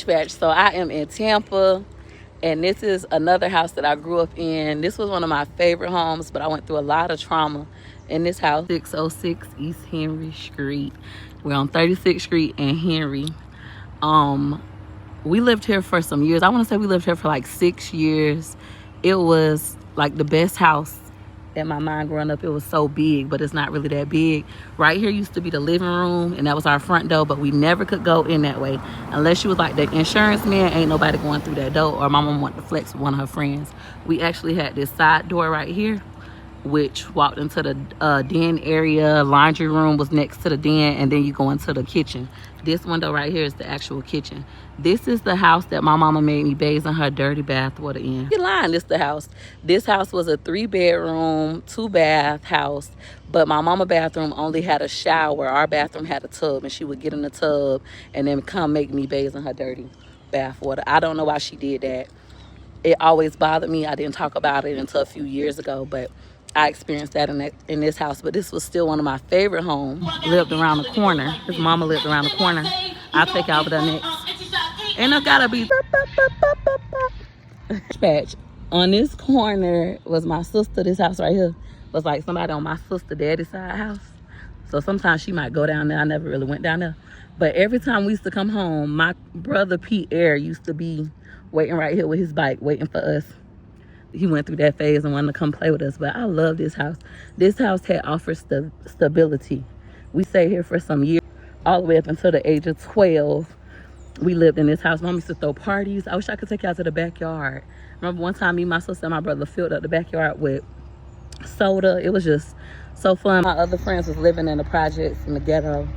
So I am in Tampa, and this is another house that I grew up in. This was one of my favorite homes, but I went through a lot of trauma in this house. 606 East Henry Street. We're on 36th Street and Henry. We lived here for some years. I want to say we lived here for like 6 years. It was like the best house in my mind growing up. It was so big, but it's not really that big. Right here used to be the living room, and that was our front door, but we never could go in that way unless you was like the insurance man. Ain't nobody going through that door, or my mom wanted to flex with one of her friends. We actually had this side door right here, which walked into the den area. Laundry room was next to the den, and then you go into the kitchen. This window right here is the actual kitchen. This is the house that my mama made me bathe in her dirty bath water in. You're lying, this the house. This house was a 3-bedroom, 2-bath house, but my mama bathroom only had a shower. Our bathroom had a tub, and she would get in the tub and then come make me bathe in her dirty bath water. I don't know why she did that. It always bothered me. I didn't talk about it until a few years ago, but I experienced that in this house. But this was still one of my favorite homes. Lived around the corner. His mama lived around the corner. I'll take you over there next. And I gotta be patch. On this corner was my sister. This house right here was like somebody on my sister daddy's side house. So sometimes she might go down there. I never really went down there. But every time we used to come home, my brother Pierre used to be waiting right here with his bike, waiting for us. He went through that phase and wanted to come play with us. But I love this house. This house had offered stability. We stayed here for some years, all the way up until the age of 12. We lived in this house. Mom used to throw parties. I wish I could take you out to the backyard. Remember one time me, my sister, and my brother filled up the backyard with soda. It was just so fun. My other friends was living in the projects in the ghetto.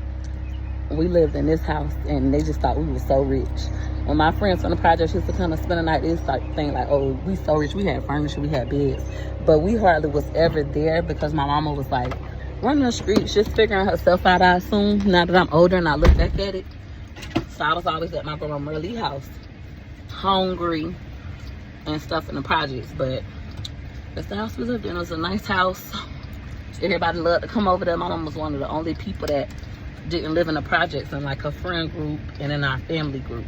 We lived in this house, and they just thought we were so rich. When my friends from the projects used to come and spend the night, they used to think like, oh, we so rich. We had furniture, we had beds. But we hardly was ever there because my mama was like running the streets, just figuring herself out, I assume, now that I'm older and I look back at it. So I was always at my grandma Merle's house, hungry and stuff in the projects. But that's the house we lived in. It was a nice house. Everybody loved to come over there. My mom was one of the only people that didn't live in the projects in like her friend group and in our family group.